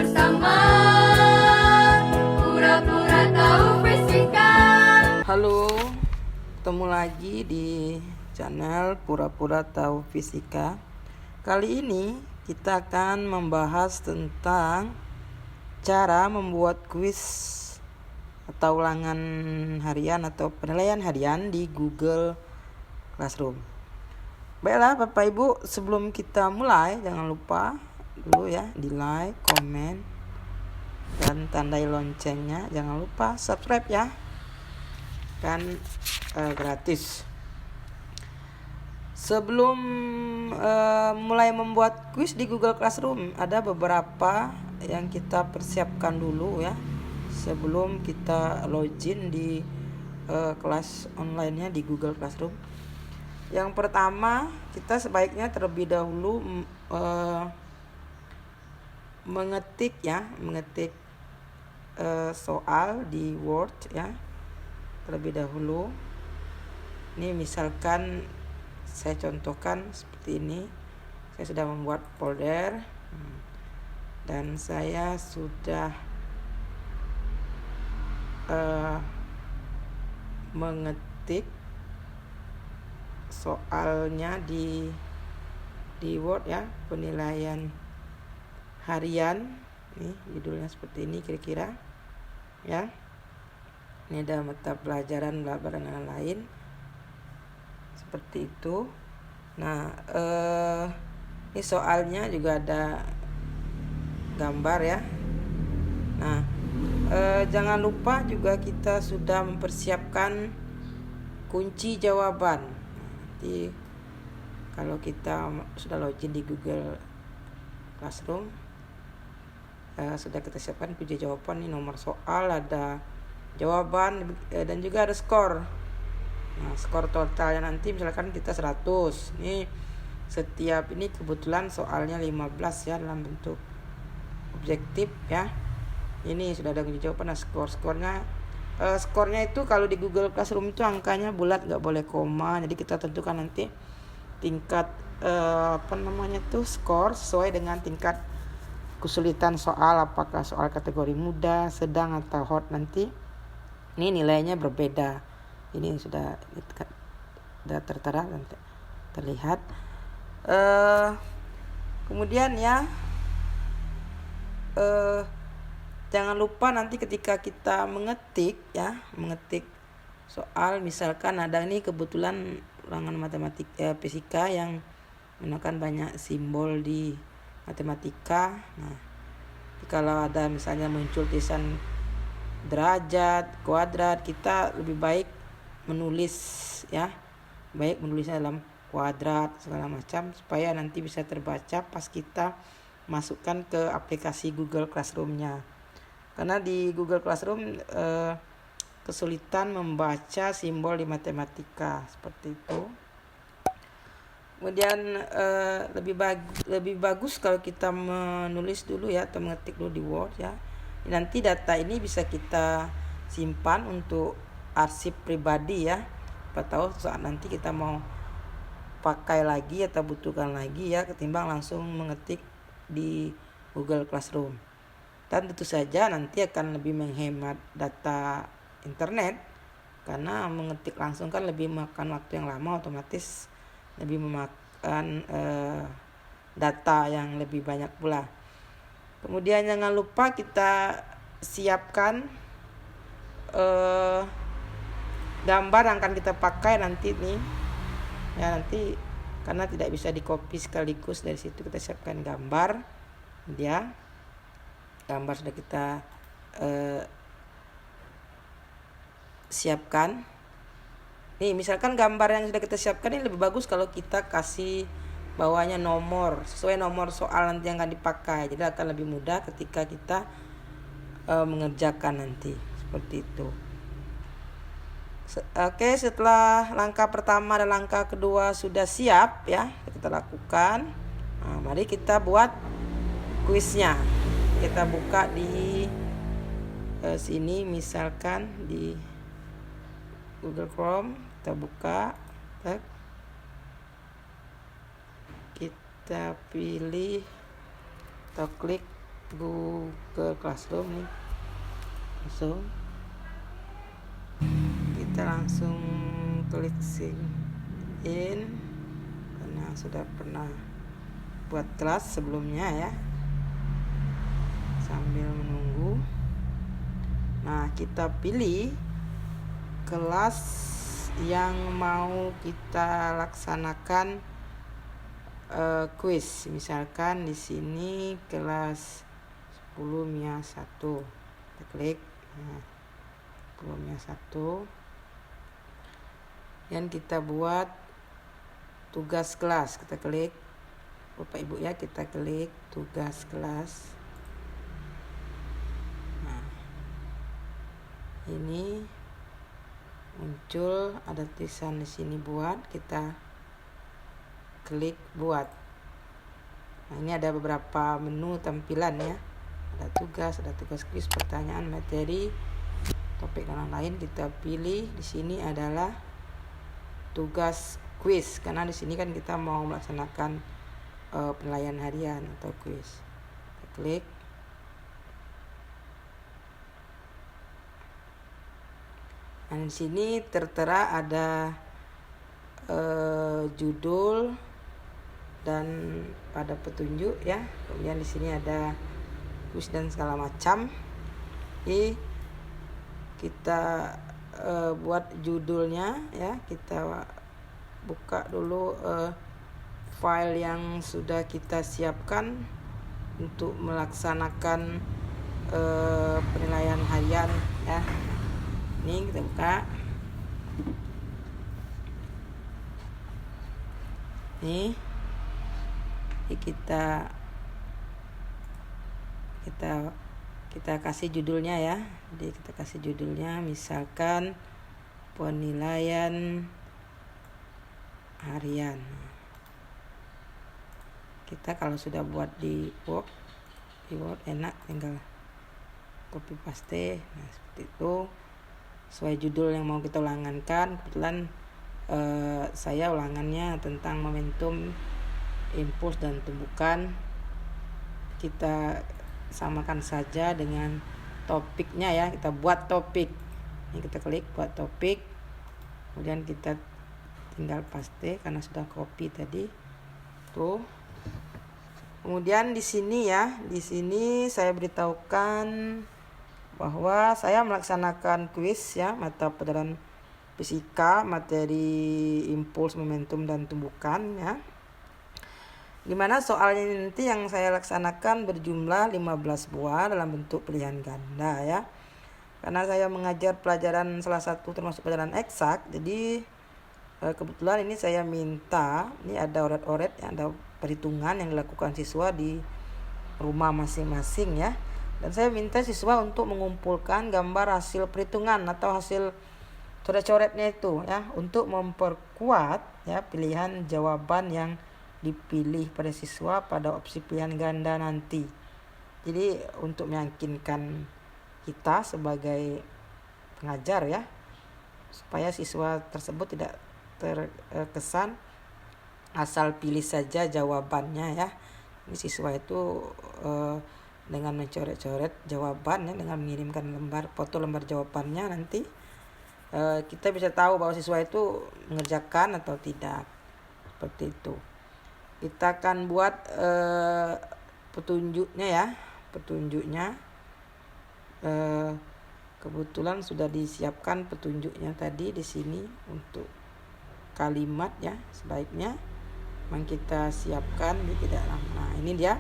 bersama Pura-pura Tahu Fisika. Halo, ketemu lagi di channel Pura-pura Tahu Fisika. Kali ini kita akan membahas tentang cara membuat kuis atau ulangan harian atau penilaian harian di Google Classroom. Baiklah Bapak Ibu, sebelum kita mulai jangan lupa dulu ya di like, komen, dan tandai loncengnya. Jangan lupa subscribe ya, kan gratis. Sebelum mulai membuat kuis di Google Classroom, ada beberapa yang kita persiapkan dulu ya sebelum kita login di kelas online-nya di Google Classroom. Yang pertama, kita sebaiknya terlebih dahulu mengetik soal di Word ya terlebih dahulu. Ini misalkan saya contohkan seperti ini. Saya sudah membuat folder dan saya sudah mengetik soalnya di Word ya, penilaian harian. Nih judulnya seperti ini kira-kira ya. Ini ada mata pelajaran dan lain-lain seperti itu. Nah ini soalnya juga ada gambar ya. Nah jangan lupa juga kita sudah mempersiapkan kunci jawaban. Nanti kalau kita sudah login di Google Classroom, sudah kita siapkan kunci jawaban. Ini nomor soal, ada jawaban, dan juga ada skor. Nah, skor totalnya nanti misalkan kita 100. Ini setiap ini kebetulan soalnya 15 ya dalam bentuk objektif ya. Ini sudah ada kunci jawaban. Nah, skornya itu kalau di Google Classroom itu angkanya bulat, nggak boleh koma. Jadi kita tentukan nanti tingkat skor sesuai dengan tingkat kesulitan soal, apakah soal kategori mudah, sedang, atau hot. Nanti ini nilainya berbeda. Ini sudah tertera dan terlihat. Kemudian ya jangan lupa nanti ketika kita mengetik soal, misalkan ada ini kebetulan ulangan matematika fisika yang menggunakan banyak simbol di matematika. Nah, kalau ada misalnya muncul tulisan derajat, kuadrat, kita lebih baik menulisnya dalam kuadrat segala macam supaya nanti bisa terbaca pas kita masukkan ke aplikasi Google Classroom-nya. Karena di Google Classroom kesulitan membaca simbol di matematika seperti itu. Kemudian lebih bagus kalau kita menulis dulu ya, atau mengetik dulu di Word ya. Nanti data ini bisa kita simpan untuk arsip pribadi ya. Apa tahu saat nanti kita mau pakai lagi atau butuhkan lagi ya, ketimbang langsung mengetik di Google Classroom. Dan tentu saja nanti akan lebih menghemat data internet, karena mengetik langsung kan lebih makan waktu yang lama, otomatis lebih memakan data yang lebih banyak pula. Kemudian jangan lupa kita siapkan gambar yang akan kita pakai nanti nih ya. Nanti karena tidak bisa di copy sekaligus dari situ, kita siapkan gambar ya. Gambar sudah kita siapkan. Nih misalkan gambar yang sudah kita siapkan ini lebih bagus kalau kita kasih bawahnya nomor sesuai nomor soal nanti yang akan dipakai. Jadi akan lebih mudah ketika kita mengerjakan nanti seperti itu. Oke, setelah langkah pertama dan langkah kedua sudah siap ya, kita lakukan. Nah, mari kita buat kuisnya. Kita buka di sini, misalkan di Google Chrome, kita buka, kita pilih atau klik Google Classroom nih, langsung kita langsung klik sign in karena sudah pernah buat kelas sebelumnya ya. Sambil menunggu, nah kita pilih kelas yang mau kita laksanakan kuis. Misalkan di sini kelas 10 MIA 1, kita klik 10 MIA 1 dan kita buat tugas kelas. Kita klik, Bapak Ibu ya, kita klik tugas kelas. Nah, ini muncul ada tulisan di sini buat, kita klik buat. Nah, ini ada beberapa menu tampilan ya. Ada tugas kuis, pertanyaan, materi, topik dan lain-lain. Kita pilih di sini adalah tugas kuis karena di sini kan kita mau melaksanakan penilaian harian atau kuis. Kita klik. Nah, di sini tertera ada judul dan pada petunjuk ya. Kemudian di sini ada kuis dan segala macam. Jadi kita buat judulnya ya. Kita buka dulu file yang sudah kita siapkan untuk melaksanakan penilaian harian ya. Ini kita buka. Nih, kita kasih judulnya ya. Jadi kita kasih judulnya misalkan penilaian harian. Kita kalau sudah buat di Word enak, tinggal copy paste. Nah, seperti itu sesuai judul yang mau kita ulangankan. Kebetulan saya ulangannya tentang momentum, impuls dan tumbukan. Kita samakan saja dengan topiknya ya. Kita buat topik. Ini kita klik buat topik. Kemudian kita tinggal paste karena sudah copy tadi. Tuh. Kemudian di sini ya, di sini saya beritahukan bahwa saya melaksanakan kuis ya, mata pelajaran fisika, materi impuls, momentum dan tumbukan ya. Dimana soalnya nanti yang saya laksanakan berjumlah 15 buah dalam bentuk pilihan ganda ya. Karena saya mengajar pelajaran salah satu termasuk pelajaran eksak, jadi kebetulan ini saya minta, ini ada oret-oret, ada perhitungan yang dilakukan siswa di rumah masing-masing ya. Dan saya minta siswa untuk mengumpulkan gambar hasil perhitungan atau hasil coret-coretnya itu ya, untuk memperkuat ya pilihan jawaban yang dipilih pada siswa pada opsi pilihan ganda nanti. Jadi untuk meyakinkan kita sebagai pengajar ya, supaya siswa tersebut tidak terkesan asal pilih saja jawabannya ya. Ini siswa itu dengan mencoret-coret jawabannya, dengan mengirimkan foto lembar jawabannya, nanti kita bisa tahu bahwa siswa itu mengerjakan atau tidak. Seperti itu. Kita akan buat petunjuknya ya. Petunjuknya kebetulan sudah disiapkan petunjuknya tadi di sini untuk kalimat ya. Sebaiknya memang kita siapkan di tidak lama. Nah, ini dia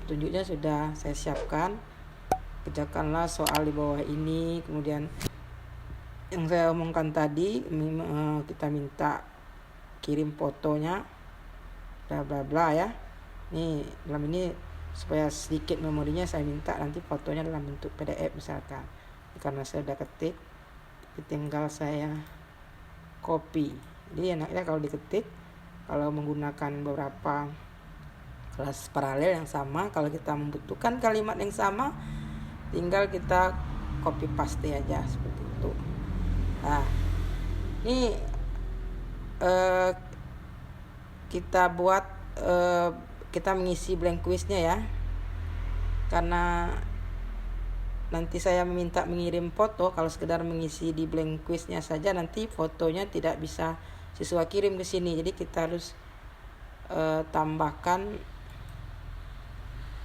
petunjuknya sudah saya siapkan. Kerjakanlah soal di bawah ini. Kemudian yang saya omongkan tadi, kita minta kirim fotonya, bla bla bla ya. Nih dalam ini supaya sedikit memorinya, saya minta nanti fotonya dalam bentuk PDF misalkan. Karena saya sudah ketik, tinggal saya copy. Jadi enaknya kalau diketik, kalau menggunakan beberapa kelas paralel yang sama, kalau kita membutuhkan kalimat yang sama, tinggal kita copy paste aja seperti itu. Nah, ini kita buat, kita mengisi blank quiznya ya. karena nanti saya meminta mengirim foto, kalau sekedar mengisi di blank quiznya saja nanti fotonya tidak bisa siswa kirim ke sini. Jadi kita harus tambahkan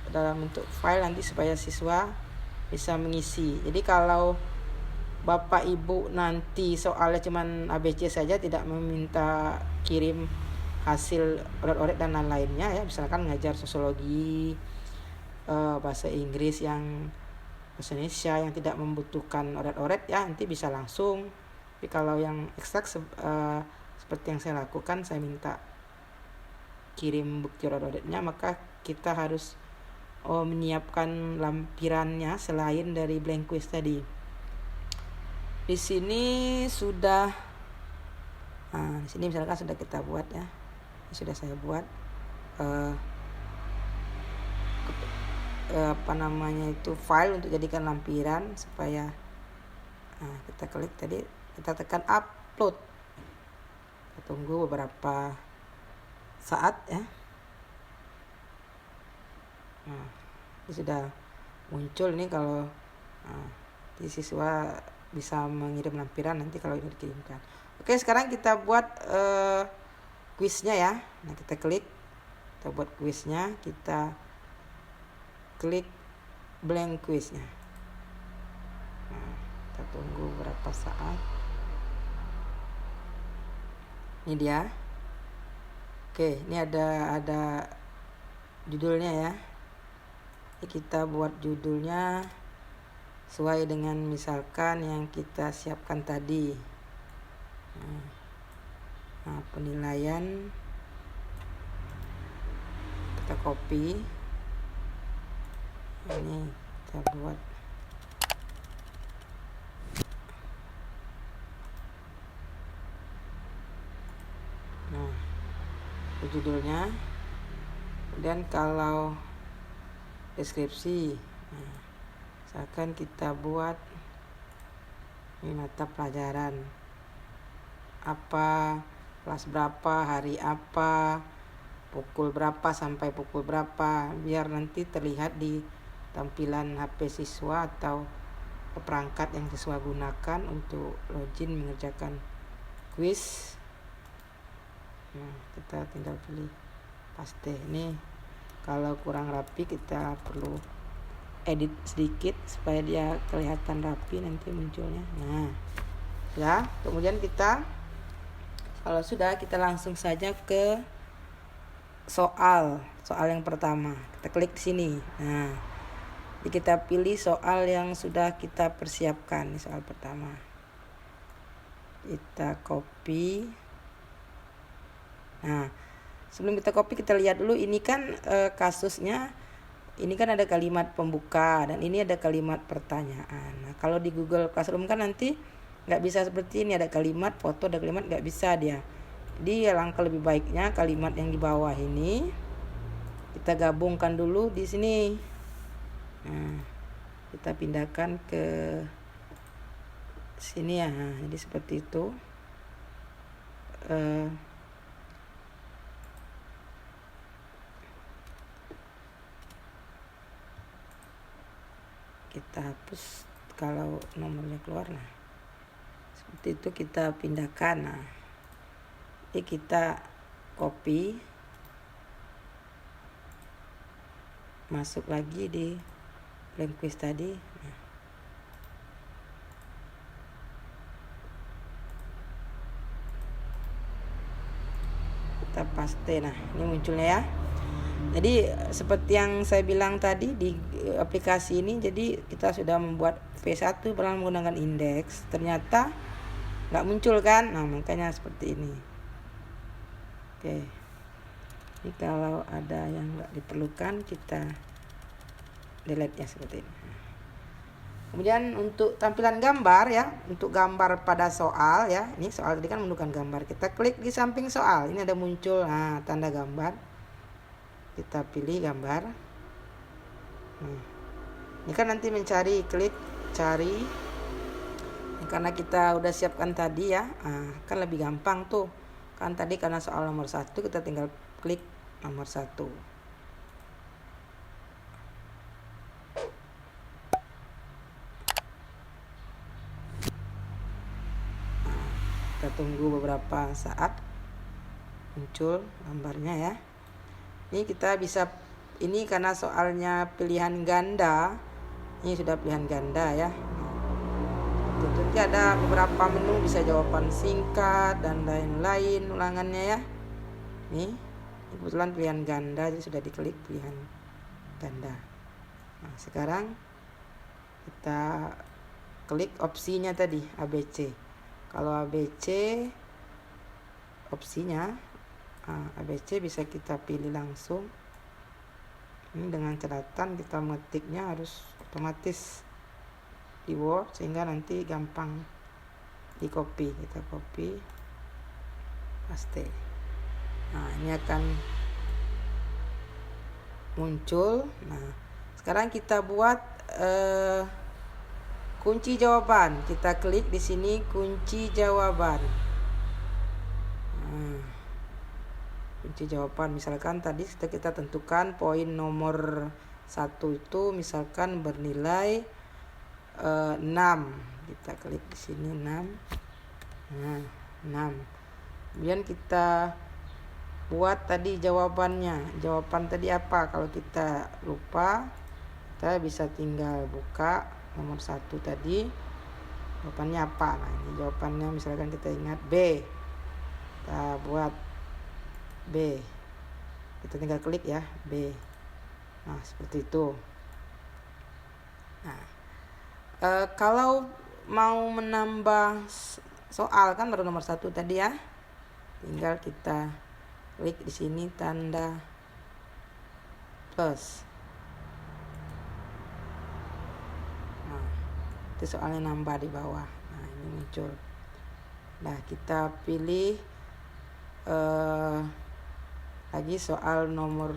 dalam bentuk file nanti supaya siswa bisa mengisi. Jadi kalau Bapak Ibu nanti soalnya cuman ABC saja, tidak meminta kirim hasil oret-oret dan lain-lainnya ya, misalkan ngajar sosiologi, bahasa Inggris yang bahasa Indonesia yang tidak membutuhkan oret-oret ya, nanti bisa langsung. Tapi kalau yang ekstrak seperti yang saya lakukan, saya minta kirim bukti oret-oretnya, maka kita harus menyiapkan lampirannya selain dari blank quiz tadi. Di sini sudah, di sini misalkan sudah kita buat ya, sudah saya buat file untuk jadikan lampiran supaya kita klik tadi, kita tekan upload, kita tunggu beberapa saat ya. Ini sudah muncul nih, kalau di siswa bisa mengirim lampiran nanti kalau ini dikirimkan. Oke, sekarang kita buat kuisnya ya. Nah, kita buat kuisnya, kita klik blank kuisnya. Kita tunggu berapa saat. Ini dia. Oke, ini ada judulnya ya. Ini kita buat judulnya sesuai dengan misalkan yang kita siapkan tadi. Nah, penilaian kita copy, ini kita buat itu judulnya. Kemudian kalau deskripsi, misalkan kita buat ini mata pelajaran apa, kelas berapa, hari apa, pukul berapa sampai pukul berapa, biar nanti terlihat di tampilan HP siswa atau perangkat yang siswa gunakan untuk login mengerjakan kuis. Kita tinggal pilih paste. Ini kalau kurang rapi kita perlu edit sedikit supaya dia kelihatan rapi nanti munculnya. Nah, ya, kemudian kita langsung saja ke soal yang pertama. Kita klik di sini. Nah, jadi kita pilih soal yang sudah kita persiapkan. Ini soal pertama. Kita copy. Nah, sebelum kita copy, kita lihat dulu ini kan kasusnya. Ini kan ada kalimat pembuka dan ini ada kalimat pertanyaan. Nah, kalau di Google Classroom kan nanti nggak bisa seperti ini, ada kalimat, foto, ada kalimat, nggak bisa dia. Jadi langkah lebih baiknya kalimat yang di bawah ini kita gabungkan dulu di sini. Nah, kita pindahkan ke sini ya. Nah, jadi seperti itu. Kita hapus kalau nomornya keluar. Nah, seperti itu kita pindahkan. Nah, ini kita copy, masuk lagi di blank quiz tadi. Nah, kita paste. Nah, ini munculnya ya. Jadi seperti yang saya bilang tadi di aplikasi ini, jadi kita sudah membuat V1 pernah menggunakan indeks, ternyata nggak muncul kan. Nah, makanya seperti ini. Oke, ini kalau ada yang nggak diperlukan kita delete ya, seperti ini. Kemudian untuk tampilan gambar ya, untuk gambar pada soal ya, ini soal tadi kan menunjukkan gambar, kita klik di samping soal, ini ada muncul tanda gambar. Kita pilih gambar. Ini kan nanti mencari, klik cari. Karena kita udah siapkan tadi ya, kan lebih gampang tuh. Kan tadi karena soal nomor 1 kita tinggal klik nomor 1. kita tunggu beberapa saat muncul gambarnya ya. Ini kita bisa, ini karena soalnya pilihan ganda, ini sudah pilihan ganda ya. Nanti ada beberapa menu, bisa jawaban singkat dan lain-lain ulangannya ya. Nih kebetulan pilihan ganda, jadi sudah diklik pilihan ganda. Nah sekarang kita klik opsinya tadi ABC. Kalau ABC opsinya ABC bisa kita pilih langsung. Ini dengan catatan kita mengetiknya harus otomatis di Word sehingga nanti gampang di copy. Kita copy, paste. Nah ini akan muncul. Nah sekarang kita buat kunci jawaban. Kita klik di sini kunci jawaban. Kunci jawaban, misalkan tadi sudah kita tentukan poin nomor 1 itu misalkan bernilai 6. Kita klik di sini 6. Nah, 6. Kemudian kita buat tadi jawabannya. Jawaban tadi apa? Kalau kita lupa, kita bisa tinggal buka nomor 1 tadi. Jawabannya apa? Nah, ini jawabannya misalkan kita ingat B. Kita buat B. Kita tinggal klik ya, B. Nah, seperti itu. Nah, kalau mau menambah soal kan baru nomor 1 tadi ya. Tinggal kita klik di sini tanda plus. Nah, itu soalnya nambah di bawah. Nah, ini muncul. Nah, kita pilih lagi soal nomor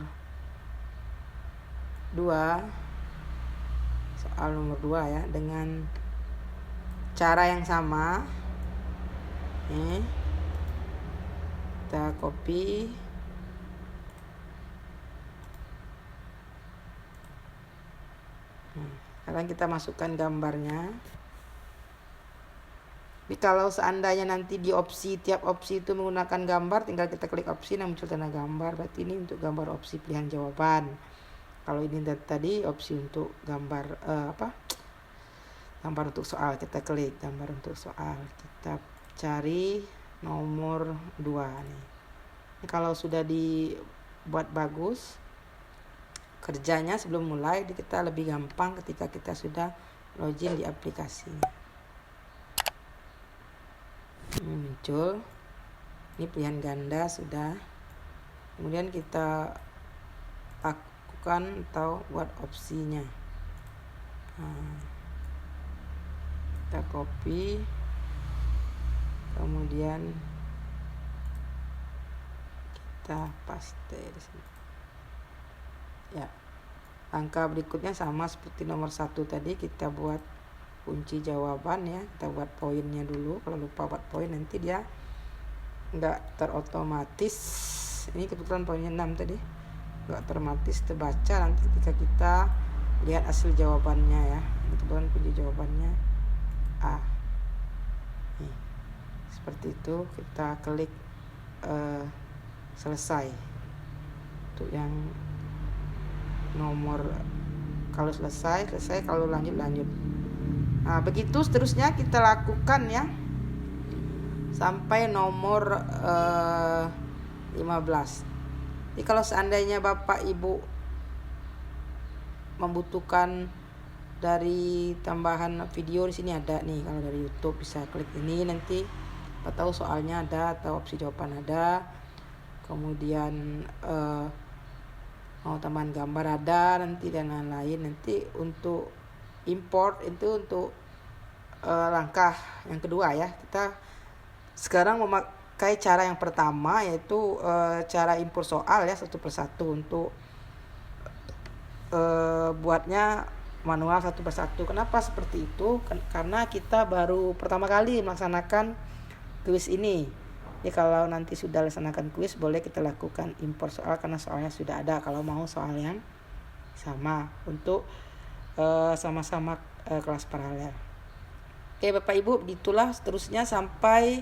2. Soal nomor 2 ya, dengan cara yang sama. Nih. Kita copy. Sekarang kita masukkan gambarnya. Tapi kalau seandainya nanti di opsi, tiap opsi itu menggunakan gambar, tinggal kita klik opsi, nah muncul tanda gambar. Berarti ini untuk gambar opsi pilihan jawaban. Kalau ini tadi opsi untuk gambar gambar untuk soal, kita klik gambar untuk soal. Kita cari nomor 2 nih. Ini kalau sudah dibuat bagus kerjanya sebelum mulai, kita lebih gampang ketika kita sudah login di aplikasinya. Ini muncul, ini pilihan ganda sudah. Kemudian kita lakukan atau buat opsinya. Nah, kita copy, kemudian kita paste di sini. Ya, langkah berikutnya sama seperti nomor 1 tadi, kita buat kunci jawaban ya. Kita buat poinnya dulu. Kalau lupa buat poin nanti dia nggak terotomatis. Ini kebetulan poinnya 6 tadi, nggak otomatis terbaca nanti ketika kita lihat hasil jawabannya ya. Kebetulan kunci jawabannya A. Nih, seperti itu. Kita klik selesai untuk yang nomor. Kalau selesai, kalau lanjut. Nah, begitu seterusnya kita lakukan ya sampai nomor 15. Jadi kalau seandainya Bapak Ibu membutuhkan dari tambahan video, di sini ada nih. Kalau dari YouTube bisa klik ini, nanti Bapak tahu soalnya ada atau opsi jawaban ada. Kemudian mau tambahan gambar ada nanti dan lain-lain. Nanti untuk import itu untuk langkah yang kedua ya. Kita sekarang memakai cara yang pertama, yaitu cara import soal ya, 1 persatu. Untuk buatnya manual 1 persatu. Kenapa seperti itu? Karena kita baru pertama kali melaksanakan kuis ini. Jadi kalau nanti sudah laksanakan kuis, boleh kita lakukan import soal karena soalnya sudah ada. Kalau mau soal yang sama untuk sama-sama kelas paralel. Oke Bapak Ibu, begitulah seterusnya sampai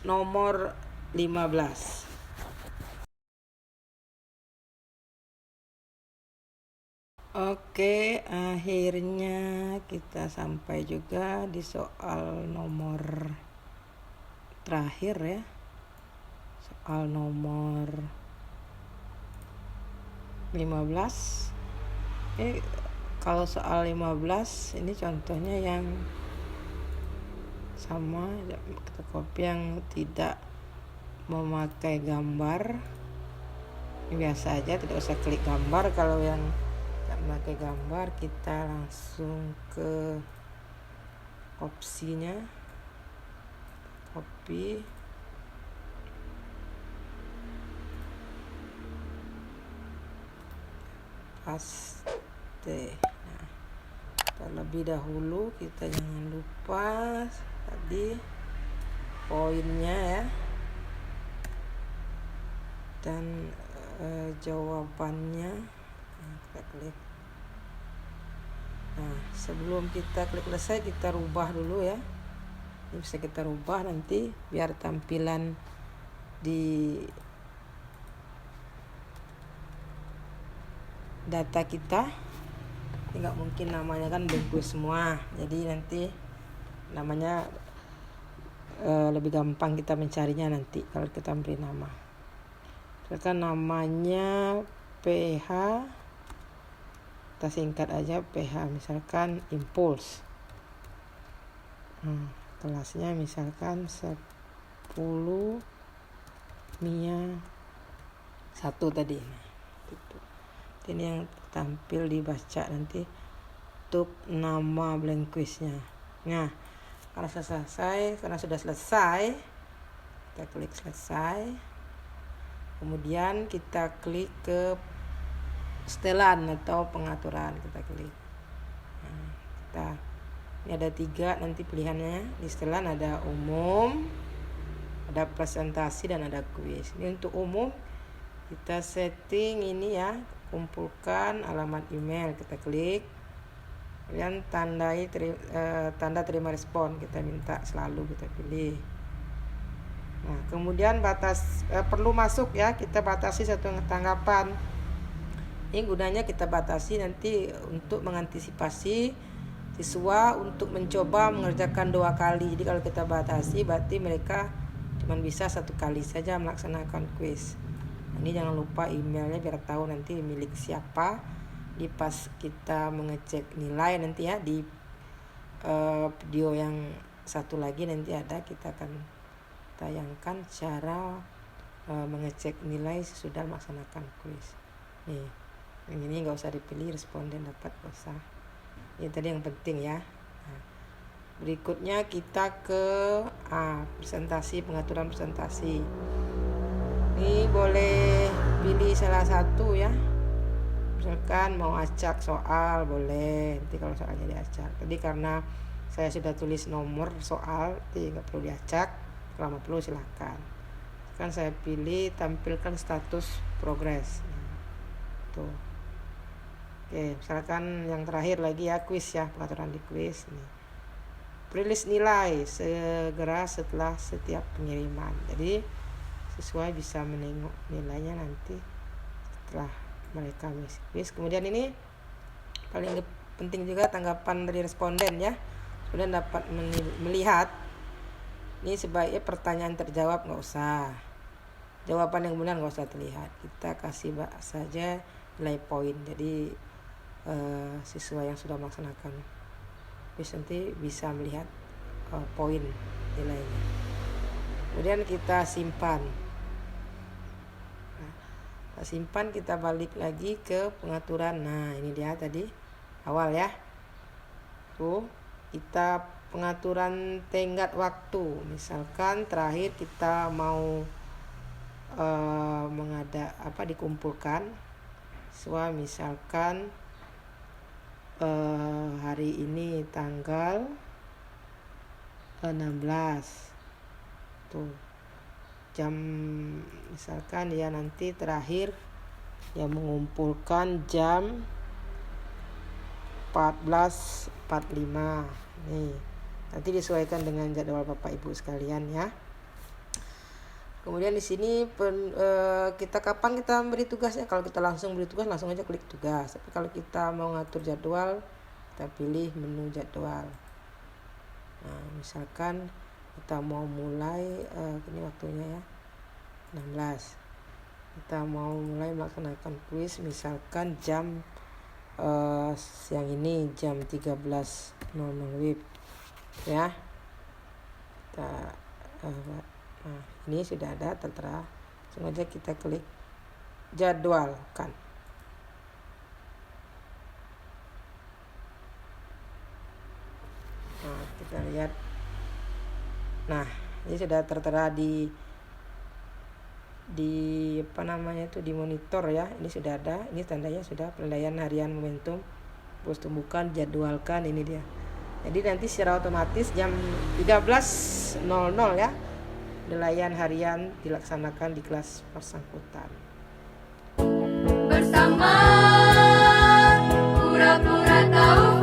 nomor 15. Oke, akhirnya kita sampai juga di soal nomor terakhir ya. Soal nomor 15. Kalau soal 15 ini contohnya yang sama, kita copy yang tidak memakai gambar. Ini biasa aja, tidak usah klik gambar. Kalau yang tidak memakai gambar, kita langsung ke opsinya, copy, paste. Nah, terlebih dahulu kita jangan lupa tadi poinnya ya, dan jawabannya. Nah, kita klik. Nah, sebelum kita klik selesai, kita rubah dulu ya. Ini bisa kita rubah nanti biar tampilan di data kita. Ini nggak mungkin namanya kan blank quiz semua, jadi nanti namanya lebih gampang kita mencarinya nanti kalau kita beri nama. Misalkan namanya PH, kita singkat aja PH, misalkan Impulse. Kelasnya misalkan 10 Mia 1 tadi. Gitu. Ini yang tampil dibaca nanti untuk nama blank quiznya. Nah, karena sudah selesai, kita klik selesai. Kemudian kita klik ke setelan atau pengaturan, kita klik. Nah, ini ada 3 nanti pilihannya. Di setelan ada umum, ada presentasi, dan ada kuis. Ini untuk umum, kita setting ini ya, kumpulkan alamat email, kita klik. Kemudian tanda terima respon, kita minta selalu, kita pilih. Nah, kemudian perlu masuk ya, kita batasi 1 tanggapan. Ini gunanya kita batasi nanti untuk mengantisipasi siswa untuk mencoba mengerjakan 2 kali. Jadi kalau kita batasi berarti mereka cuma bisa 1 kali saja melaksanakan kuis. Ini jangan lupa emailnya biar tahu nanti milik siapa. Di pas kita mengecek nilai nanti ya, di video yang satu lagi nanti ada, kita akan tayangkan cara mengecek nilai sesudah melaksanakan kuis. Nih, yang ini nggak usah dipilih, responden dapat, nggak usah. Ini tadi yang penting ya. Nah, berikutnya kita ke presentasi, pengaturan presentasi. Ini boleh pilih salah satu ya. Misalkan mau acak soal, boleh. Nanti kalau soalnya diacak. Tadi karena saya sudah tulis nomor soal, jadi nggak perlu diacak. Kalau mau perlu silakan. Kan saya pilih tampilkan status progres. Tuh. Oke, misalkan yang terakhir lagi ya, kuis ya, pengaturan di kuis nih. Rilis nilai segera setelah setiap pengiriman. Jadi siswa bisa menengok nilainya nanti setelah mereka mengisi kuis. Kemudian ini paling penting juga tanggapan dari responden ya. Kemudian dapat melihat ini sebaiknya pertanyaan terjawab nggak usah. Jawaban yang benar nggak usah terlihat. Kita kasih saja nilai poin. Jadi siswa yang sudah melaksanakan kuis nanti bisa melihat poin nilainya. Kemudian kita simpan. Simpan, kita balik lagi ke pengaturan. Nah, ini dia tadi awal ya. Tuh, kita pengaturan tenggat waktu. Misalkan terakhir kita mau dikumpulkan siswa, misalkan hari ini tanggal 16. Tuh. Jam misalkan ya nanti terakhir yang mengumpulkan jam 14.45 nih. Nanti disesuaikan dengan jadwal Bapak Ibu sekalian ya. Kemudian di sini kita kapan kita beri tugasnya. Kalau kita langsung beri tugas, langsung aja klik tugas. Tapi kalau kita mau ngatur jadwal, kita pilih menu jadwal. Nah, misalkan kita mau mulai ini waktunya ya 16. Kita mau mulai melaksanakan kuis misalkan jam siang ini jam 13.00 WIB ya. Nah, ini sudah ada, tertera. Sengaja kita klik jadwalkan. Nah, kita lihat. Nah, ini sudah tertera di di monitor ya. Ini sudah ada. Ini tandanya sudah penilaian harian momentum terus tumbukan jadwalkan, ini dia. Jadi nanti secara otomatis jam 13.00 ya penilaian harian dilaksanakan di kelas bersangkutan. Bersama pura-pura tahu